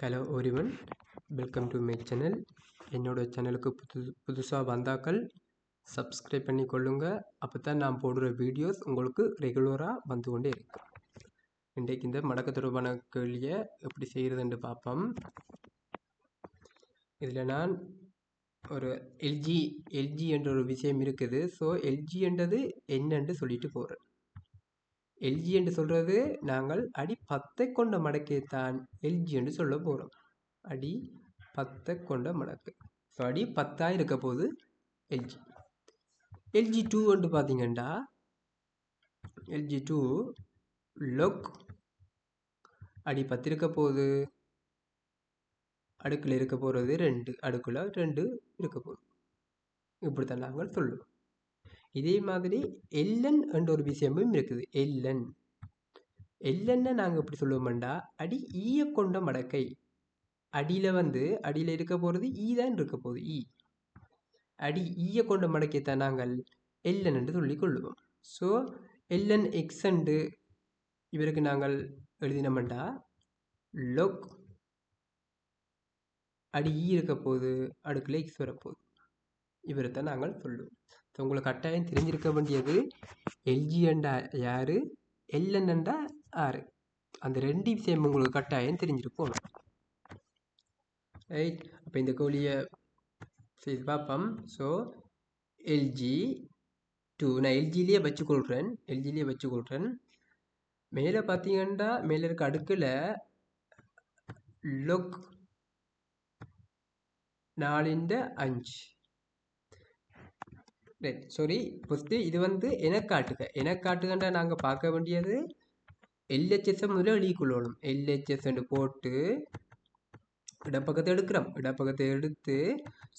Hello everyone, welcome to my channel. என்னோட சேனலுக்கு புதுசாக வந்தாக்கள் சப்ஸ்கிரைப் பண்ணி கொள்ளுங்க. அப்போ தான் நான் போடுற வீடியோஸ் உங்களுக்கு ரெகுலராக வந்து கொண்டே இருக்கு. இன்றைக்கு இந்த மடக்கு தொடர்பான கேள்வியை எப்படி செய்கிறதுன்னு பார்ப்போம். இதில் நான் ஒரு எல்ஜி என்ற ஒரு விஷயம் இருக்குது. ஸோ எல்ஜி என்றது என்னன்னு சொல்லிட்டு போகிறேன். எல்ஜி என்று சொல்கிறது நாங்கள் அடி 10 கொண்ட மடக்கைத்தான் எல்ஜி என்று சொல்ல போகிறோம். அடி 10 கொண்ட மடக்கு. ஸோ அடி 10 இருக்க போது எல்ஜி. எல்ஜி 2 என்று பார்த்தீங்கன்னா எல்ஜி 2 லொக் அடி 10 இருக்க போது, அடுக்கில் இருக்க போகிறது 2, அடுக்குல 2 இருக்க போகுது. இப்படித்தான் நாங்கள் சொல்லுவோம். இதே மாதிரி எல்என் என்ற ஒரு விஷயமும் இருக்குது. எல்என்னை நாங்கள் எப்படி சொல்லுவோம்டா அடி ஈய கொண்ட மடக்கை. அடியில் இருக்க போகிறது ஈ தான் இருக்க போகுது. அடி ஈய கொண்ட மடக்கைத்தான் நாங்கள் எல்என் என்று சொல்லிக் கொள்ளுவோம். ஸோ எல்என் எக்ஸ் என்று இவருக்கு நாங்கள் எழுதினோம்டா லொக் அடி ஈ இருக்க போகுது, அடுக்கில் எக்ஸ் வரப்போகுது. இவரைத்தான் நாங்கள் சொல்லுவோம். ஸோ உங்களுக்கு கட்டாயம் தெரிஞ்சிருக்க வேண்டியது எல்ஜி என்றா யாரு, எல்என் என்றா யாரு, அந்த ரெண்டு விஷயம் உங்களுக்கு கட்டாயம் தெரிஞ்சிருக்கும். ரைட், அப்போ இந்த கோழியை செய்து பார்ப்போம். ஸோ எல்ஜி 2 நான் எல்ஜிலேயே வச்சுக்கொள்கிறேன். மேலே பார்த்தீங்கன்னா மேலே இருக்க அடுக்கில் லொக் 4/5. ரைட், சாரி, ஃபஸ்ட்டு இது எனக்காட்டுகன்றா நாங்கள் பார்க்க வேண்டியது எல்ஹெச்எஸ் முதல்ல எழுதிக்கொள்ளணும். எல்ஹெச்எஸ் போட்டு இடப்பக்கத்தை இடப்பக்கத்தை எடுத்து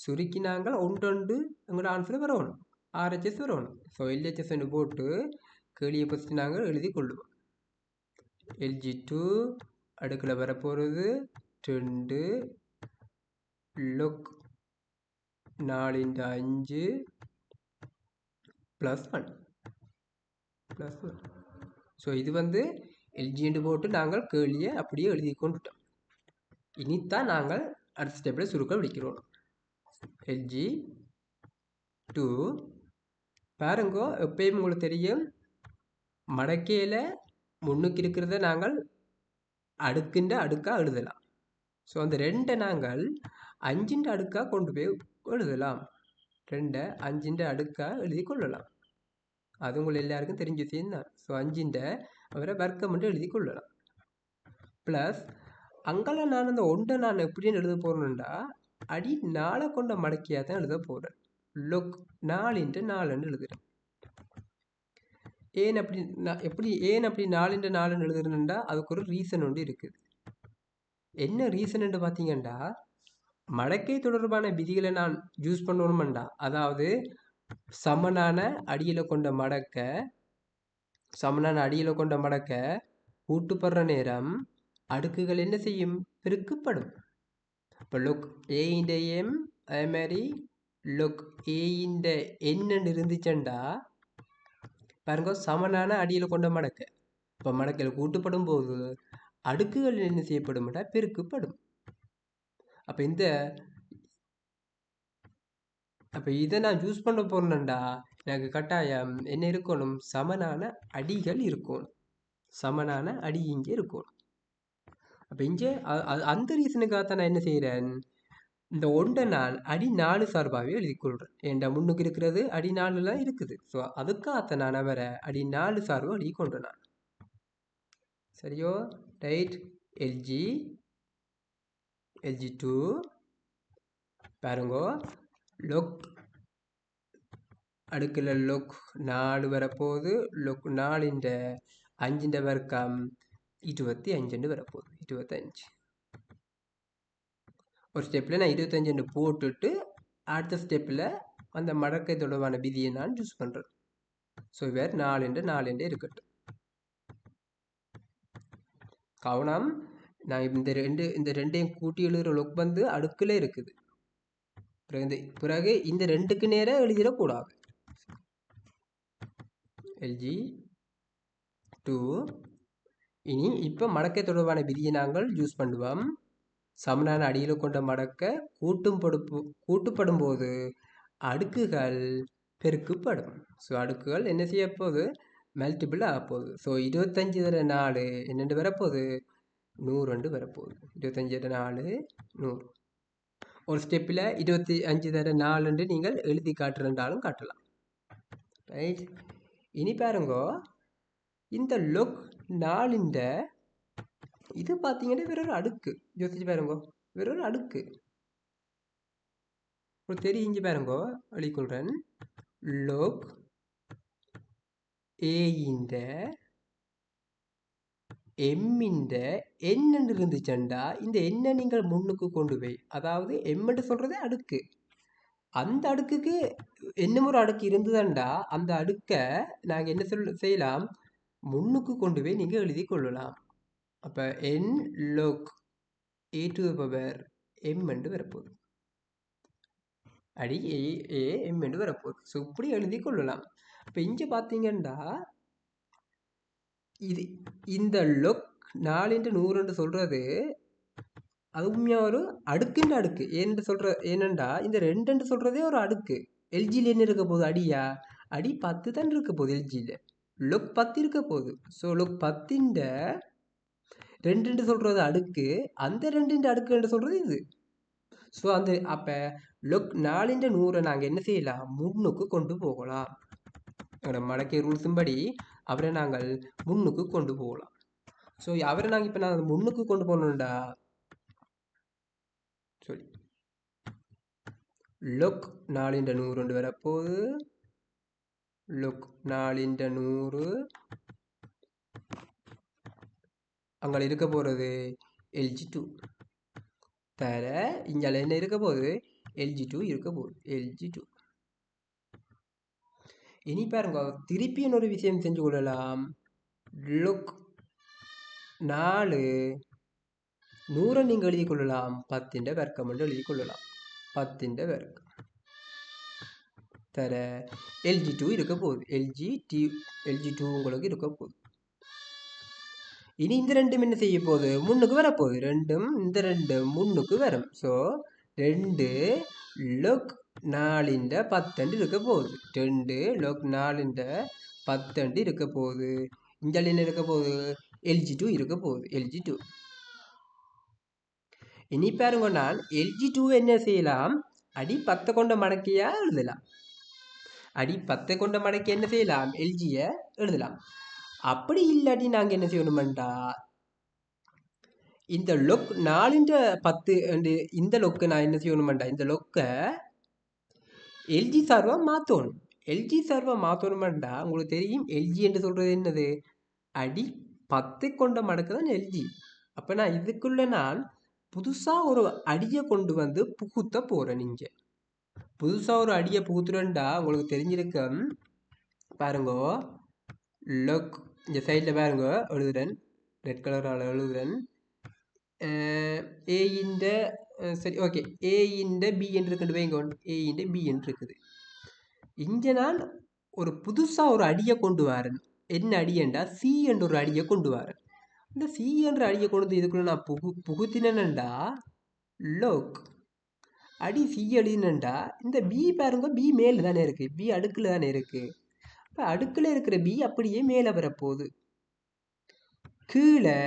சுருக்கி நாங்கள் ஒன்றொன்று எங்களோட ஆன்சர் வரணும், ஆர்ஹெச்எஸ் வரணும். ஸோ எல்ஹெச்எஸ் போட்டு கேள்வியை ஃபஸ்ட்டு நாங்கள் எழுதி கொள்ளுவோம். எல்ஜி 2 அடுக்கில் வரப்போகிறது 2 லொக் 4/5 +1. ஸோ இது எல்ஜி போட்டு நாங்கள் கேள்வியை அப்படியே எழுதி கொண்டுட்டோம். இனித்தான் நாங்கள் அடுத்த ஸ்டெப்பில் சுருக்க விடிக்கிறோம். எல்ஜி 2 பாருங்கோ, எப்பயும் உங்களுக்கு தெரியும் மடக்கையில் முன்னுக்கு இருக்கிறத நாங்கள் அடுக்காக எழுதலாம். ஸோ அந்த 2 நாங்கள் 5 அடுக்காக கொண்டு போய் எழுதலாம். 2 5 அடுக்காக எழுதி கொள்ளலாம். அது உங்களுக்கு எல்லாருக்கும் தெரிஞ்ச விஷயம் தான். ஸோ 5 அவரை வர்க்கம் மட்டும் எழுதி கொள்ளலாம். ப்ளஸ் அங்கே நான் அந்த ஒன்றை நான் எப்படின்னு எழுத போகிறேன்டா அடி 4 கொண்ட மடக்கியாக தான் எழுத போகிறேன். லொக் 4/4 எழுதுறேன். ஏன் அப்படி 4/4 எழுதுறேன்டா அதுக்கு ஒரு ரீசன் ஒன்று இருக்குது. என்ன ரீசன் பார்த்தீங்கன்னா மடக்கை தொடர்பான விதிகளை நான் யூஸ் பண்ணணுமெண்டா, அதாவது சமனான அடியில் கொண்ட மடக்க கூட்டுப்படுற நேரம் அடுக்குகள் என்ன செய்யும், பெருக்கப்படும். இப்போ லொக் ஏ/எம் அதே மாதிரி லொக் ஏ/n இருந்துச்சுண்டா பாருங்க, சமனான அடியில் கொண்ட மடக்க. இப்போ மடக்கையில் கூட்டுப்படும் போது அடுக்குகள் என்ன செய்யப்படும்டா, பெருக்கப்படும். அப்போ இதை நான் யூஸ் பண்ண போறேன்டா எனக்கு கட்டாயம் என்ன இருக்கணும், சமனான அடிகள் இருக்கணும். சமனான அடி இங்கே இருக்கணும். அப்போ இங்கே அந்த ரீசனுக்காகத்தான் நான் என்ன செய்கிறேன், இந்த ஒன்றை நான் அடி 4 சார்பாகவே எழுதிக்கொள்கிறேன். ஏன்டா முன்னுக்கு இருக்கிறது அடி 4 இருக்குது. ஸோ அதுக்காகத்தான் நான் அவரை அடி 4 சார்பு எழுதி கொண்டேன் நான். சரியோ? ரைட். எல்ஜி 2 பாருங்கோ, லொக் அடுக்கில் லொக் 4 வரப்போகுது. லொக் 4/5 வர்க்கம் 25 வரப்போகுது. 25 ஒரு ஸ்டெப்பில் நான் 25 போட்டுட்டு அடுத்த ஸ்டெப்பில் அந்த மடக்கை தொடர்பான விதியை நான் யூஸ் பண்ணுறேன். ஸோ வேறு 4/4 இருக்கட்டும். கவனம், நான் இந்த ரெண்டையும் கூட்டி எழுதுகிற லொக் அடுக்கில் இருக்குது. பிறகு இந்த 2க்கு நேராக எழுதிடக்கூடாது. எல்ஜி 2 இனி இப்போ மடக்கை தொடர்பான விதியை நாங்கள் யூஸ் பண்ணுவோம். சமனான அடியில் கொண்ட மடக்க கூட்டுப்படும் போது அடுக்குகள் பெருக்கப்படும். ஸோ அடுக்குகள் என்ன செய்ய போகுது, மல்டிபிள் ஆக போகுது. ஸோ 25 தர 4 என்னென்று வரப்போகுது, 100 வரப்போகுது. 25 தர 4 100. ஒரு ஸ்டெப்பில் 25 தர 4 நீங்கள் எழுதி காட்டுறண்டாலும் காட்டலாம். ரைட். இனி பாருங்க, இந்த லொக் 4 இது பார்த்தீங்கன்னா வேற அடுக்கு. யோசிச்சு பாருங்க, வேற அடுக்கு தெரிஞ்சு பாருங்க. அழிக்கொள்றேன். லோக் ஏ எம்மின்ற என்னென்று இருந்துச்சுண்டா இந்த என்ன நீங்கள் முன்னுக்கு கொண்டு போய், அதாவது எம்மென்று சொல்றதே அடுக்கு, அந்த அடுக்குக்கு என்ன ஒரு அடுக்கு இருந்ததுண்டா அந்த அடுக்கை நாங்கள் என்ன செய்யலாம், முன்னுக்கு கொண்டு போய் நீங்கள் எழுதி கொள்ளலாம். அப்போ n log a to the power m என்று வரப்போகுது. அடி ஏ எம் என்று வரப்போகுது. ஸோ இப்படி எழுதி கொள்ளலாம். இப்போ இங்கே பார்த்தீங்கன்னா இது இந்த லொக் 4×100 சொல்றது அது உண்மையாக ஒரு அடுக்குன்ற அடுக்கு ஏன்னு சொல்ற, ஏனண்டா இந்த 2 சொல்றதே ஒரு அடுக்கு. எல்ஜியில் என்ன இருக்க போகுது, அடியா அடி 10 தான் இருக்க போகுது. எல்ஜியில் லொக் 10 இருக்க போகுது. ஸோ லொக் 10 2 சொல்றது அடுக்கு, அந்த 2 அடுக்கு சொல்றது இது. ஸோ அந்த அப்போ லொக் 4×100 நாங்கள் என்ன செய்யலாம், முன்னுக்கு கொண்டு போகலாம். மடக்கை ரூல்ஸும் படி அவரை நாங்கள் முன்னுக்கு கொண்டு போகலாம். ஸோ அவரை நாங்கள் இப்போ நாங்கள் முன்னுக்கு கொண்டு போகணும்டா சொல்லி லொக் 4×100 வரப்போகுது. லொக் 4×100 அங்கே இருக்க போகிறது LG2 தர இங்கே என்ன இருக்க போகுது, LG2 இருக்க போகுது. LG2 இனி பாருங்க, திருப்பி இன்னொரு விஷயம் செஞ்சு கொள்ளலாம். லொக் 4×100 நீங்கள் எழுதி கொள்ளலாம் 10 வர்க்கம் என்று எழுதி கொள்ளலாம். 10 வர்க்கம் தர LG2 இருக்க போகுது. LG2 உங்களுக்கு இருக்க போகுது. இனி இந்த ரெண்டும் என்ன செய்ய போகுது, முன்னுக்கு வரப்போகுது. இந்த ரெண்டு முன்னுக்கு வரும். ஸோ 2 லொக் 4×10 இருக்க போகுது. 2 லொக் 4×10 இருக்க போகுது. இங்கே என்ன இருக்க போகுது, LG2 இருக்க போகுது. LG2 இனி பாருங்க, நான் LG2 என்ன செய்யலாம், அடி 10 கொண்ட மடக்கையா எழுதலாம். அடி 10 கொண்ட மடக்கை என்ன செய்யலாம், LGயை எழுதலாம். அப்படி இல்லாட்டி நாங்கள் என்ன செய்யணுமெண்டா, இந்த லொக் 4×10 இந்த லொக்கை நான் என்ன செய்யணுமெண்டா, இந்த லொக்கை எல்ஜி சார்பாக மாற்றணும். எல்ஜி சார்பாக மாற்றணுமெண்டா உங்களுக்கு தெரியும், எல்ஜி என்று சொல்கிறது என்னது, அடி 10 கொண்ட மடக்கு தான் எல்ஜி. அப்போ நான் இதுக்குள்ள நான் புதுசாக ஒரு அடியை கொண்டு வந்து புகுத்த போகிறேன். நீங்கள் புதுசாக ஒரு அடியை புகுத்துறேன்டா உங்களுக்கு தெரிஞ்சிருக்கும். பாருங்க, லொக் இந்த சைடில் பாருங்க எழுதுறேன், ரெட் கலரால் எழுதுறேன். சரி ஓகே, A×B என்று இருக்குது வைங்க. A×B என்று இருக்குது. இங்கே நான் ஒரு புதுசாக ஒரு அடியை கொண்டு வரேன். என்ன அடியண்டா, C என்ற ஒரு அடியை கொண்டு வரேன். இந்த C என்ற அடியை கொண்டு வந்து இதுக்குள்ள நான் புகுத்தினேன்டா லோக் அடி C எழுதினேன்டா, இந்த B பாருங்க, B மேலே தானே இருக்குது, B அடுக்கில் தானே இருக்குது. இப்போ அடுக்கில் இருக்கிற B அப்படியே மேலே வரப்போகுது. கீழே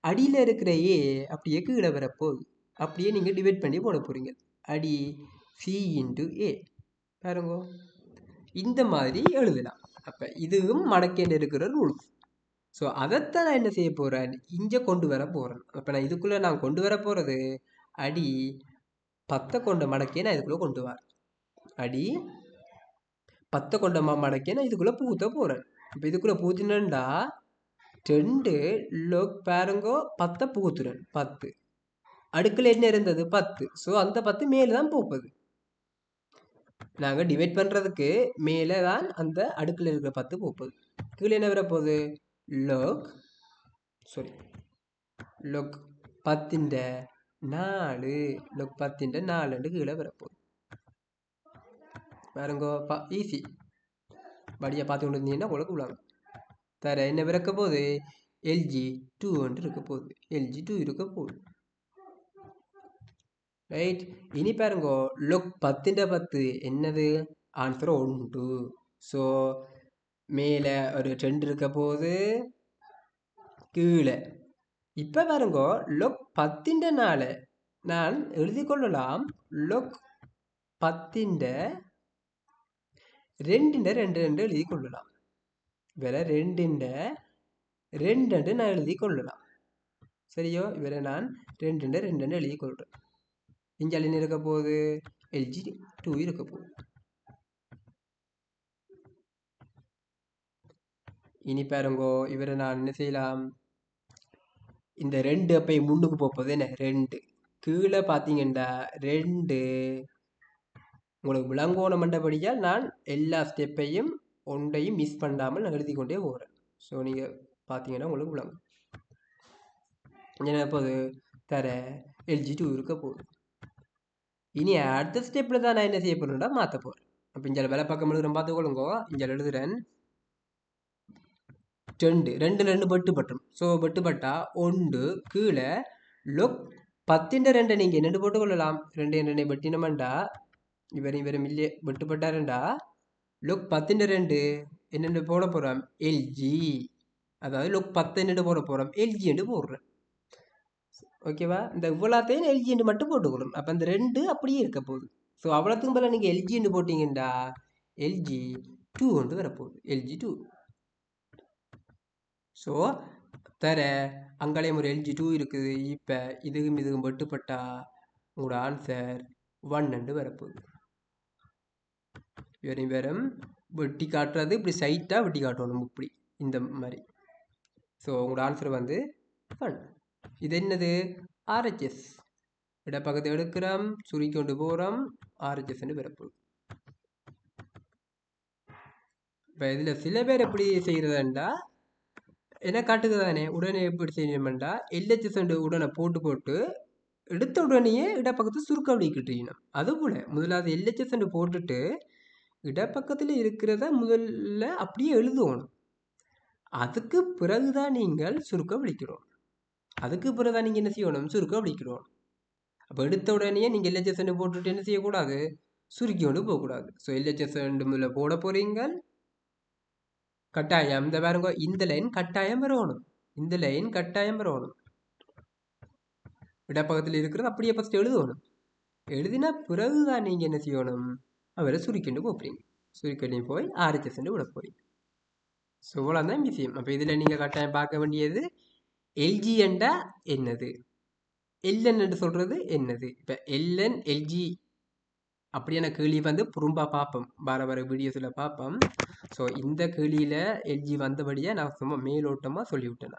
அடியில் இருக்கிற A அப்படியே கீழே வரப்போகுது. அப்படியே நீங்கள் டிவைட் பண்ணி போட போகிறீங்க. அடி C×A பாருங்க, இந்த மாதிரி எழுதலாம். அப்போ இதுவும் மடக்கேண்டு இருக்கிற ரூல்ஸ். ஸோ அதைத்தான் நான் என்ன செய்ய போகிறேன், இங்கே கொண்டு வர போகிறேன். அப்போ நான் இதுக்குள்ளே நான் கொண்டு வர போகிறது அடி 10 கொண்ட மடக்கையை நான் இதுக்குள்ளே கொண்டு வரேன். அடி 10 கொண்ட மடக்கையை நான் இதுக்குள்ளே பூத்த போகிறேன். இப்போ இதுக்குள்ளே பூத்தினேன்டா 2 லோக் பாருங்கோ 10 புகுத்துறேன். 10 அடுக்கில் என்ன இருந்தது, 10. ஸோ அந்த 10 மேலே தான் போகுது. நாங்கள் டிவைட் பண்ணுறதுக்கு மேலே தான் அந்த அடுக்கில் இருக்கிற 10 போகுது. கீழே என்ன வரப்போகுது, லோக் 10×4 லோக் 10×4 கீழே வரப்போகுது. பாருங்கோ ஈஸி, படியாக பார்த்து கொண்டு இருந்தீங்கன்னா உங்களுக்கு உள்ளாங்க தர என்ன பிறக்க போகுது, LG2 இருக்க போகுது. LG2 இருக்க போகுது. ரைட். இனி பாருங்கோ லொக் 10 என்னது ஆன்சர் 1. ஸோ மேலே ஒரு 2 இருக்க போது கீழே. இப்போ பாருங்கோ லொக் 10 நான் எழுதி கொள்ளலாம் லொக் 10 2 எழுதி கொள்ளலாம். வேற 2 நான் எழுதி கொள்ளலாம். சரியோ? இவரை நான் 2 எழுதி கொள்றேன். இங்கே என்ன இருக்க போகுது? LG2 இருக்க போகுது. இனி பாருங்கோ இவரை நான் என்ன செய்யலாம்? இந்த 2 அப்போ முன்னுக்கு போகுது என்ன 2 கீழே பார்த்தீங்கன்னா 2 உங்களுக்கு விளங்கோணம் மண்டபடியால் நான் எல்லா ஸ்டெப்பையும் ஒன்றையும் மிஸ் பண்ணாமல் நான் எழுதி கொண்டே போகிறேன். ஸோ நீங்கள் பார்த்தீங்கன்னா உங்களுக்கு விளங்கும். என்ன போகுது? தர LG2 இருக்க போகுது. இனி அடுத்த ஸ்டெப்பில் தான் நான் என்ன செய்ய போகிறேன்டா மாற்ற போகிறேன். அப்போ இங்கே வேலை பக்கம் எழுதுறேன் பார்த்துக்கொள்ளுங்கோ. இங்கே எழுதுறேன் 2 வெட்டுப்பட்டும். ஸோ வெட்டுப்பட்டா 1 கீழே லொக் 10 நீங்கள் என்னென்னு போட்டுக்கொள்ளலாம். 2 வெட்டினமெண்டா இவர் மில்லிய வெட்டுப்பட்டாருண்டா லொக் 10 என்னென்னு போட போகிறோம் LG. அதாவது லொக் 10 போட போகிறோம் LG என்று போடுறேன். ஓகேவா? இந்த இவ்வளோத்தையும் LG என்று மட்டும் போட்டுக்கொள்ளும். அப்போ இந்த 2 அப்படியே இருக்க போகுது. ஸோ அவ்வளோத்துக்கும் போல நீங்கள் LG என்று போட்டிங்கண்டா LG2 கொண்டு வரப்போகுது. LG2. ஸோ தர அங்கேயும் ஒரு LG2 இருக்குது. இப்போ இதுக்கும் வெட்டுப்பட்டா உங்களோட ஆன்சர் 1 வரப்போகுது. வெறும் வெட்டி காட்டுறது இப்படி சைட்டாக வெட்டி காட்டணும் இப்படி இந்த மாதிரி. ஸோ உங்களோட ஆன்சர் வந்து 1. இது என்னது? RHS. இடப்பக்கத்தை எடுக்கிறோம், சுருக்கொண்டு போகிறோம், RHS வரப்போகுது. இப்போ இதில் சில பேர் எப்படி செய்கிறதுண்டா என்ன காட்டுது தானே உடனே எப்படி செய்யணுமெண்டா LHS உடனே போட்டு எடுத்த உடனேயே இடப்பக்கத்தை சுருக்க அப்படிக்கிட்டீங்கணும். அதுபோல் முதலாவது LHS போட்டுட்டு இடப்பக்கத்தில் இருக்கிறத முதல்ல அப்படியே எழுதுவோணும். அதுக்கு பிறகுதான் நீங்கள் சுருக்க விழிக்கிறோம். அதுக்கு பிறகுதான் நீங்கள் என்ன செய்யணும்? சுருக்க விழிக்கிறோம். அப்போ எடுத்த உடனே நீங்கள் LHS போட்டுட்டு என்ன செய்யக்கூடாது? சுருக்கி கொண்டு போகக்கூடாது. ஸோ LHS முதல்ல போட போகிறீங்க. கட்டாயம் இந்த பாருங்க இந்த லைன் கட்டாயம் வரணும். இந்த லைன் கட்டாயம் வரணும். இடப்பக்கத்தில் இருக்கிறது அப்படியே ஃபஸ்ட் எழுதணும். எழுதினா பிறகுதான் நீங்கள் என்ன செய்யணும்? அவரை சுருக்கிண்டு போகிறீங்க. சுருக்கி போய் RHS விட போகிறீங்க. ஸோ இவ்வளோதான் விஷயம். அப்போ இதில் நீங்கள் கட்டாயம் பார்க்க வேண்டியது LG என்றா என்னது, LN என்று சொல்கிறது என்னது. இப்போ LN LG அப்படியான கேள்வி வந்து புறம்பா பார்ப்போம், வர வீடியோஸில் பார்ப்போம். ஸோ இந்த கேள்வியில் LG வந்தபடியாக நான் சும்மா மேலோட்டமாக சொல்லிவிட்டேன்.